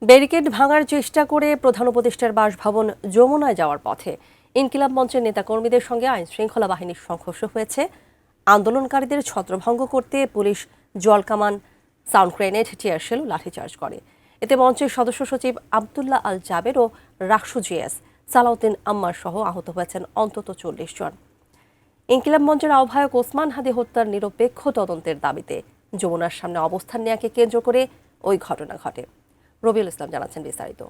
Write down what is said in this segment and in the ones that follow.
Barricade ভাঙার চেষ্টা করে প্রধান উপদেষ্টার বাসভবন যমুনায় যাওয়ার পথে ইনকিলাব মঞ্চের নেতাকর্মীদের সঙ্গে আইন শৃঙ্খলা বাহিনীর সংঘর্ষ হয়েছে। আন্দোলনকারীদের ছত্রভঙ্গ করতে পুলিশ জলকামান, সাউন্ড গ্রেনেড, টিয়ারশেল ও লাঠিচার্জ করে। এতে মঞ্চের সদস্য সচিব আবদুল্লাহ আল জাবের ও রাকসু জিএস, সালাউদ্দিন আম্মার সহ আহত হয়েছেন অন্তত 40 জন। ইনকিলাব মঞ্চের আহ্বায়ক ওসমান হাদি হত্যার নিরপেক্ষ তদন্তের দাবিতে যমুনার সামনে অবস্থান নেওয়াকে কেন্দ্র করে ওই ঘটনা ঘটে। রবিউল ইসলাম জানাচ্ছেন বিস্তারিত।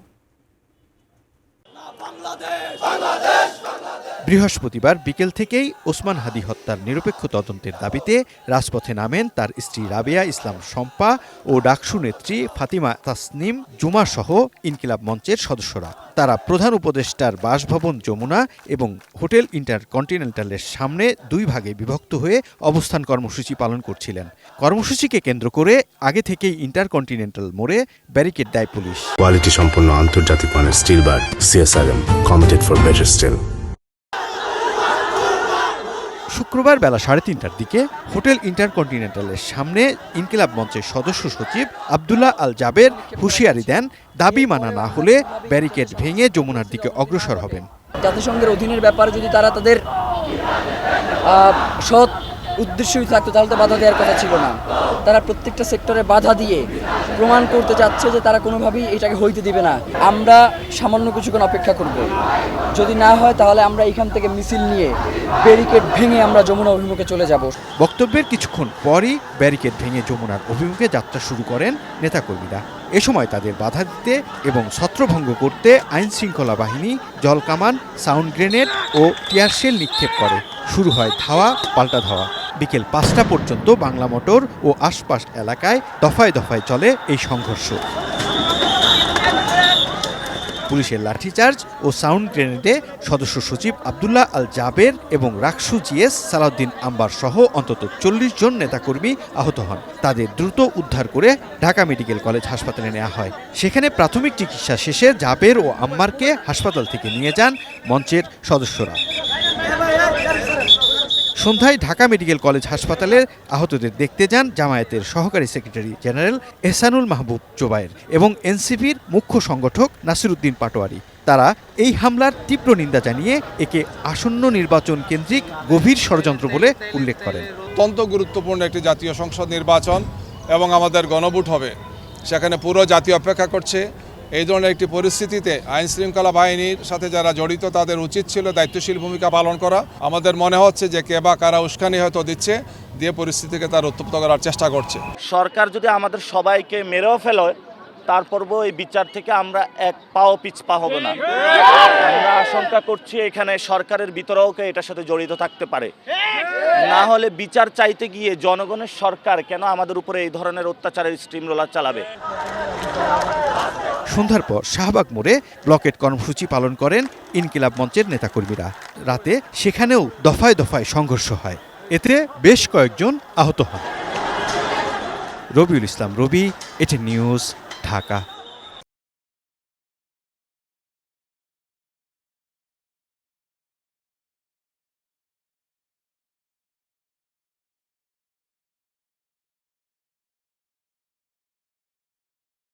বৃহস্পতিবার বিকেল থেকেই ওসমান হাদি হত্যার নিরপেক্ষ তদন্তের দাবিতে রাজপথে নামেন তার স্ত্রী রাবেয়া ইসলাম শম্পা ও ডাকসু নেত্রী ফাতিমা তাসনিম জুমা সহ ইনকিলাব মঞ্চের সদস্যরা। তারা প্রধান উপদেষ্টার বাসভবন যমুনা এবং হোটেল ইন্টারকন্টিনেন্টালের সামনে দুই ভাগে বিভক্ত হয়ে অবস্থান কর্মসূচি পালন করছিলেন। কর্মসূচিকে কেন্দ্র করে আগে থেকেই ইন্টারকন্টিনেন্টাল মোড়ে ব্যারিকেড দেয় পুলিশ। কোয়ালিটি সম্পন্ন আন্তর্জাতিক মানের still bar CSRM, committed for better still. শুক্রবার বেলা 3:30টার দিকে হোটেল ইন্টারকন্টিনেন্টালের সামনে ইনকিলাব মঞ্চের সদস্য সচিব আবদুল্লাহ আল জাবের হুঁশিয়ারি দেন, দাবি মানা না হলে ব্যারিকেড ভেঙে যমুনার দিকে অগ্রসর হবেন। জাতিসংঘের অধীনের ব্যাপারে যদি তারা তাদের সৎ উদ্দেশ্যই থাকতো তাহলে তো বাধা দেওয়ার কথা ছিল না। তারা প্রত্যেকটা সেক্টরে বাধা দিয়ে প্রমাণ করতে চাচ্ছে যে তারা কোনোভাবেই এটাকে হইতে দিবে না। আমরা সামান্য কিছুক্ষণ অপেক্ষা করব, যদি না হয় তাহলে আমরা এখান থেকে মিছিল নিয়ে ব্যারিকেড ভেঙে আমরা যমুনা অভিমুখে চলে যাব। বক্তব্যের কিছুক্ষণ পরই ব্যারিকেড ভেঙে যমুনার অভিমুখে যাত্রা শুরু করেন নেতাকর্মীরা। এ সময় তাদের বাধা দিতে এবং ছত্রভঙ্গ করতে আইন শৃঙ্খলা বাহিনী জলকামান, সাউন্ড গ্রেনেড ও টিয়ারশেল নিক্ষেপ করে। শুরু হয় ধাওয়া পাল্টা ধাওয়া। বিকেল 5টা পর্যন্ত বাংলা মোটর ও আশপাশ এলাকায় দফায় দফায় চলে এই সংঘর্ষ। পুলিশের লাঠিচার্জ ও সাউন্ড গ্রেনেডে সদস্য সচিব আবদুল্লাহ আল জাবের এবং রাকসু জিএস, সালাউদ্দিন আম্বার সহ অন্তত 40 জন নেতাকর্মী আহত হন। তাদের দ্রুত উদ্ধার করে ঢাকা মেডিকেল কলেজ হাসপাতালে নেওয়া হয়। সেখানে প্রাথমিক চিকিৎসা শেষে জাবের ও আম্মারকে হাসপাতাল থেকে নিয়ে যান মঞ্চের সদস্যরা। সন্ধ্যায় ঢাকা মেডিকেল কলেজ হাসপাতালে আহতদের দেখতে যান জামায়াতের সহকারী সেক্রেটারি জেনারেল এহসানুল মাহবুব জোবায়ের এবং এনসিপির মুখ্য সংগঠক নাসিরউদ্দিন পাটোয়ারি। তারা এই হামলার তীব্র নিন্দা জানিয়ে একে আসন্ন নির্বাচন কেন্দ্রিক গভীর ষড়যন্ত্র বলে উল্লেখ করেন। অত্যন্ত গুরুত্বপূর্ণ একটি জাতীয় সংসদ নির্বাচন এবং আমাদের গণভোট হবে, সেখানে পুরো জাতীয় অপেক্ষা করছে। এই ধরনের একটি পরিস্থিতিতে আইন শৃঙ্খলা বাহিনীর সাথে যারা জড়িত তাদের উচিত ছিল দায়িত্বশীল ভূমিকা পালন করা। আমাদের মনে হচ্ছে যে কে বা কারা উস্কানি হয়তো দিচ্ছে, দিয়ে পরিস্থিতিকে তার উত্তপ্ত করার চেষ্টা করছে। সরকার যদি আমাদের সবাইকে মেরেও ফেলে, তারপরও এই বিচার থেকে আমরা এক পাও পিছপা হব না। আমরা আশঙ্কা করছি এখানে সরকারের ভিতরেও এটার সাথে জড়িত থাকতে পারে। না হলে বিচার চাইতে গিয়ে জনগণের সরকার কেন আমাদের উপরে এই ধরনের অত্যাচারের স্টিম রোলার চালাবে? সন্ধ্যার পর শাহবাগ মোড়ে ব্লকেট কর্মসূচি পালন করেন ইনকিলাব মঞ্চের নেতাকর্মীরা। রাতে সেখানেও দফায় দফায় সংঘর্ষ হয়, এতে বেশ কয়েকজন আহত হন। রবিউল ইসলাম রবি, এটি নিউজ, ঢাকা।